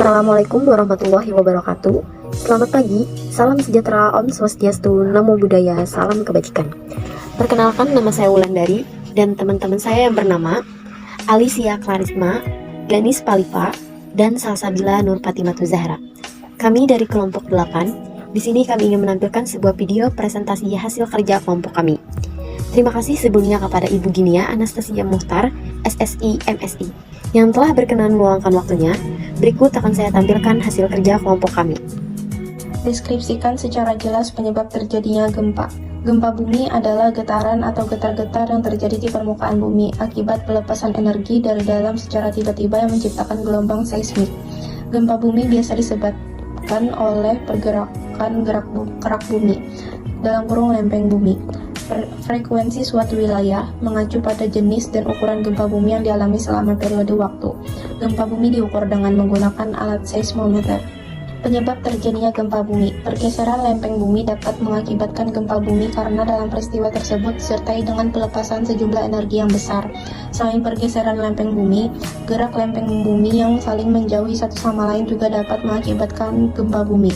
Assalamualaikum warahmatullahi wabarakatuh. Selamat pagi, salam sejahtera, Om Swastiastu, Namo Buddhaya, salam kebajikan. Perkenalkan, nama saya Wulandari dan teman-teman saya yang bernama Alicia Clarisma, Glenis Palifa, dan Salsabila Nur Fatimatu Zahra. Kami dari kelompok 8. Di sini kami ingin menampilkan sebuah video presentasi hasil kerja kelompok kami. Terima kasih sebelumnya kepada Ibu Ginia Anastasia Muhtar, SSI MSI, yang telah berkenan meluangkan waktunya. Berikut akan saya tampilkan hasil kerja kelompok kami. Deskripsikan secara jelas penyebab terjadinya gempa. Gempa bumi adalah getaran atau getar-getar yang terjadi di permukaan bumi akibat pelepasan energi dari dalam secara tiba-tiba yang menciptakan gelombang seismik. Gempa bumi biasa disebabkan oleh pergerakan kerak bumi, dalam kurung lempeng bumi. Frekuensi suatu wilayah mengacu pada jenis dan ukuran gempa bumi yang dialami selama periode waktu. Gempa bumi diukur dengan menggunakan alat seismometer. Penyebab terjadinya gempa bumi. Pergeseran lempeng bumi dapat mengakibatkan gempa bumi karena dalam peristiwa tersebut disertai dengan pelepasan sejumlah energi yang besar. Selain pergeseran lempeng bumi, gerak lempeng bumi yang saling menjauhi satu sama lain juga dapat mengakibatkan gempa bumi.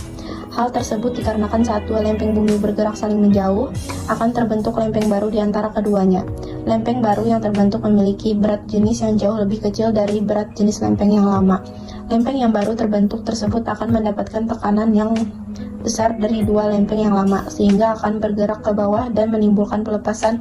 Hal tersebut dikarenakan saat dua lempeng bumi bergerak saling menjauh, akan terbentuk lempeng baru di antara keduanya. Lempeng baru yang terbentuk memiliki berat jenis yang jauh lebih kecil dari berat jenis lempeng yang lama. Lempeng yang baru terbentuk tersebut akan mendapatkan tekanan yang besar dari dua lempeng yang lama, sehingga akan bergerak ke bawah dan menimbulkan pelepasan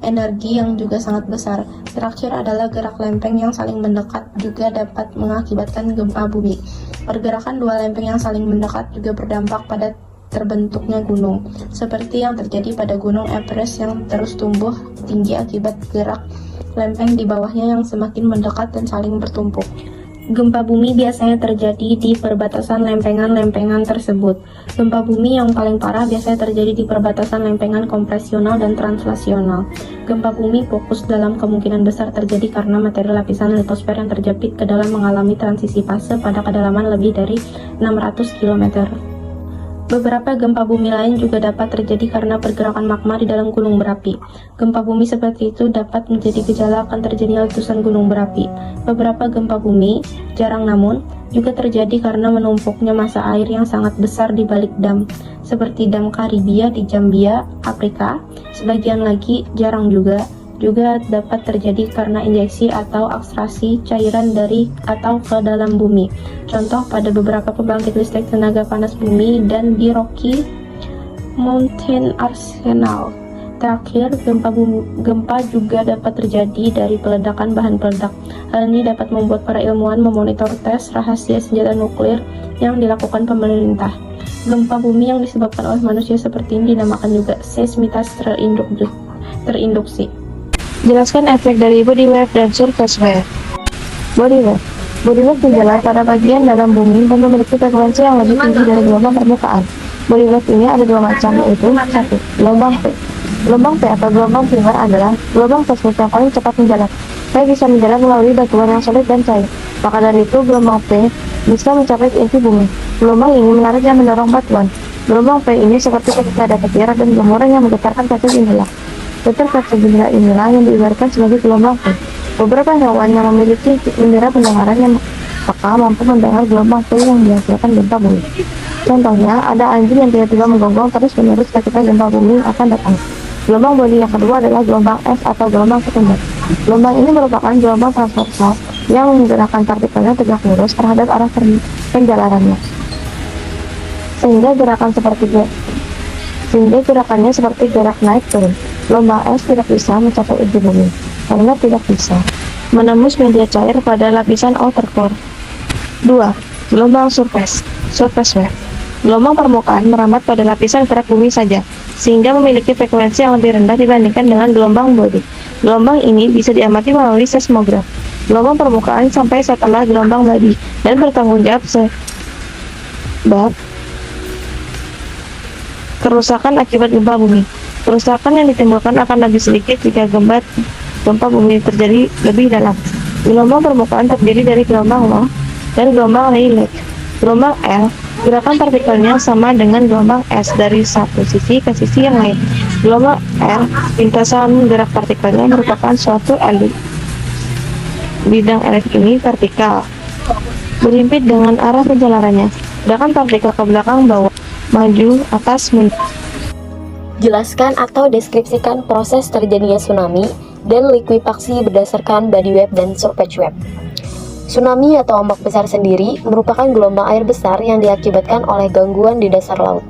energi yang juga sangat besar. Terakhir adalah gerak lempeng yang saling mendekat juga dapat mengakibatkan gempa bumi. Pergerakan dua lempeng yang saling mendekat juga berdampak pada terbentuknya gunung, seperti yang terjadi pada Gunung Everest yang terus tumbuh tinggi akibat gerak lempeng di bawahnya yang semakin mendekat dan saling bertumpuk. Gempa bumi biasanya terjadi di perbatasan lempengan-lempengan tersebut. Gempa bumi yang paling parah biasanya terjadi di perbatasan lempengan kompresional dan translasional. Gempa bumi fokus dalam kemungkinan besar terjadi karena materi lapisan litosfer yang terjepit ke dalam mengalami transisi fase pada kedalaman lebih dari 600 km. Beberapa gempa bumi lain juga dapat terjadi karena pergerakan magma di dalam gunung berapi. Gempa bumi seperti itu dapat menjadi gejala akan terjadinya letusan gunung berapi. Beberapa gempa bumi, jarang namun, juga terjadi karena menumpuknya massa air yang sangat besar di balik dam, seperti dam Karibia di Zambia, Afrika. Sebagian lagi, jarang juga dapat terjadi karena injeksi atau ekstraksi cairan dari atau ke dalam bumi. Contoh pada beberapa pembangkit listrik tenaga panas bumi dan di Rocky Mountain Arsenal. Terakhir, gempa juga dapat terjadi dari peledakan bahan peledak. Hal ini dapat membuat para ilmuwan memonitor tes rahasia senjata nuklir yang dilakukan pemerintah. Gempa bumi yang disebabkan oleh manusia seperti ini dinamakan juga seismitas terinduksi. Jelaskan efek dari body wave dan surface wave. Body wave berjalan pada bagian dalam bumi dan memiliki frekuensi yang lebih tinggi dari gelombang permukaan. Body wave ini ada dua macam, yaitu 1. Gelombang P. Gelombang P atau gelombang primer adalah gelombang seismik yang paling cepat menjalar. P bisa menjalar melalui batuan yang solid dan cair. Maka dari itu, gelombang P bisa mencapai inti bumi. Gelombang ini menarik dan mendorong batuan. Gelombang P ini seperti ketika ada petir dan gemuruh yang menggetarkan kaca jendela. Getar kaca jendela inilah yang diibaratkan sebagai gelombang P. Beberapa hewan yang memiliki indera pendengaran yang peka mampu mendengar gelombang P yang dihasilkan gempa bumi. Contohnya, ada anjing yang tiba-tiba menggonggong terus-menerus ketika gempa bumi akan datang. Gelombang body yang kedua adalah gelombang S atau gelombang sekunder. Gelombang ini merupakan gelombang transversal yang menggerakkan partikelnya tegak lurus terhadap arah penjalarannya. Sehingga gerakannya seperti gerak naik turun. Gelombang S tidak bisa mencapai inti bumi karena tidak bisa menembus media cair pada lapisan outer core. 2. Gelombang surface wave. Gelombang permukaan merambat pada lapisan kerak bumi saja, sehingga memiliki frekuensi yang lebih rendah dibandingkan dengan gelombang body. Gelombang ini bisa diamati melalui seismograf. Gelombang permukaan sampai setelah gelombang body dan bertanggung jawab sebab kerusakan akibat gempa bumi. Kerusakan yang ditimbulkan akan lebih sedikit jika gempa bumi terjadi lebih dalam. Gelombang permukaan terdiri dari gelombang low dan gelombang Rayleigh. Gelombang L, gerakan partikelnya sama dengan gelombang S dari satu sisi ke sisi yang lain. Gelombang R, lintasan gerak partikelnya merupakan suatu elit. Bidang elektrik ini vertikal. berhimpit dengan arah perjalanannya. Sedangkan partikel ke belakang, bawah, maju, atas, mundur. Jelaskan atau deskripsikan proses terjadinya tsunami dan likuifaksi berdasarkan body wave dan surface wave. Tsunami atau ombak besar sendiri merupakan gelombang air besar yang diakibatkan oleh gangguan di dasar laut,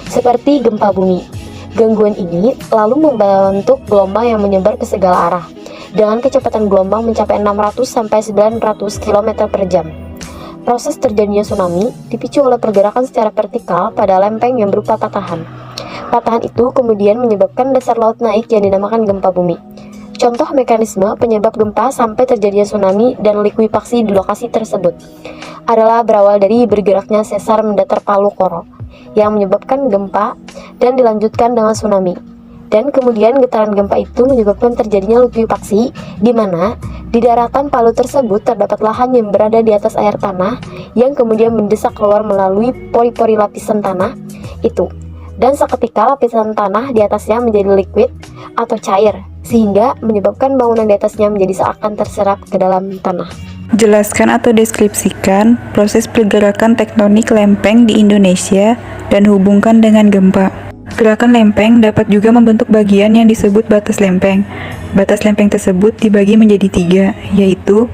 seperti gempa bumi. Gangguan ini lalu membentuk gelombang yang menyebar ke segala arah, dengan kecepatan gelombang mencapai 600-900 km per jam. Proses terjadinya tsunami dipicu oleh pergerakan secara vertikal pada lempeng yang berupa patahan. Patahan itu kemudian menyebabkan dasar laut naik yang dinamakan gempa bumi. Contoh mekanisme penyebab gempa sampai terjadinya tsunami dan likuifaksi di lokasi tersebut adalah berawal dari bergeraknya sesar mendatar Palu Koro yang menyebabkan gempa dan dilanjutkan dengan tsunami. Dan kemudian getaran gempa itu menyebabkan terjadinya likuifaksi, di mana di daratan Palu tersebut terdapat lahan yang berada di atas air tanah yang kemudian mendesak keluar melalui pori-pori lapisan tanah itu. Dan seketika lapisan tanah di atasnya menjadi liquid atau cair, sehingga menyebabkan bangunan di atasnya menjadi seakan terserap ke dalam tanah. Jelaskan atau deskripsikan proses pergerakan tektonik lempeng di Indonesia dan hubungkan dengan gempa. Gerakan lempeng dapat juga membentuk bagian yang disebut batas lempeng. Batas lempeng tersebut dibagi menjadi 3, yaitu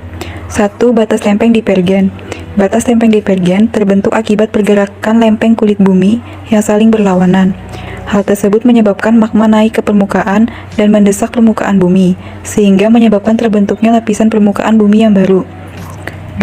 1. Batas lempeng divergen. Batas lempeng divergen terbentuk akibat pergerakan lempeng kulit bumi yang saling berlawanan. Hal tersebut menyebabkan magma naik ke permukaan dan mendesak permukaan bumi, sehingga menyebabkan terbentuknya lapisan permukaan bumi yang baru.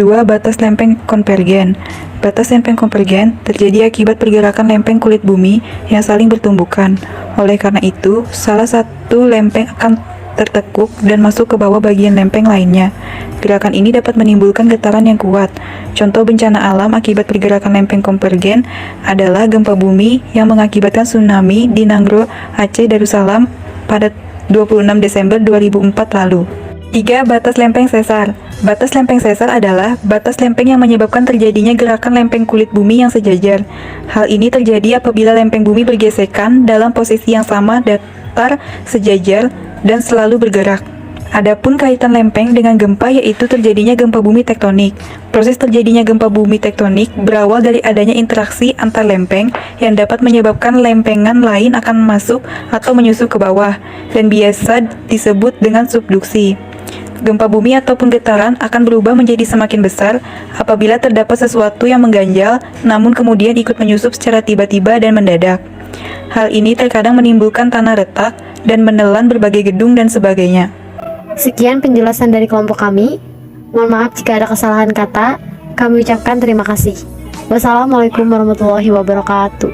2. Batas lempeng konvergen. Batas lempeng konvergen terjadi akibat pergerakan lempeng kulit bumi yang saling bertumbukan. Oleh karena itu, salah satu lempeng akan tertekuk dan masuk ke bawah bagian lempeng lainnya. Gerakan ini dapat menimbulkan getaran yang kuat. Contoh bencana alam akibat pergerakan lempeng konvergen adalah gempa bumi yang mengakibatkan tsunami di Nanggro, Aceh Darussalam pada 26 Desember 2004 lalu. 3. Batas lempeng sesar. Batas lempeng sesar adalah batas lempeng yang menyebabkan terjadinya gerakan lempeng kulit bumi yang sejajar. Hal ini terjadi apabila lempeng bumi bergesekan dalam posisi yang sama, datar, sejajar, dan selalu bergerak. Adapun kaitan lempeng dengan gempa yaitu terjadinya gempa bumi tektonik. Proses terjadinya gempa bumi tektonik berawal dari adanya interaksi antar lempeng yang dapat menyebabkan lempengan lain akan masuk atau menyusup ke bawah, dan biasa disebut dengan subduksi. Gempa bumi ataupun getaran akan berubah menjadi semakin besar apabila terdapat sesuatu yang mengganjal, namun kemudian ikut menyusup secara tiba-tiba dan mendadak. Hal ini terkadang menimbulkan tanah retak dan menelan berbagai gedung dan sebagainya. Sekian penjelasan dari kelompok kami. Mohon maaf jika ada kesalahan kata. Kami ucapkan terima kasih. Wassalamualaikum warahmatullahi wabarakatuh.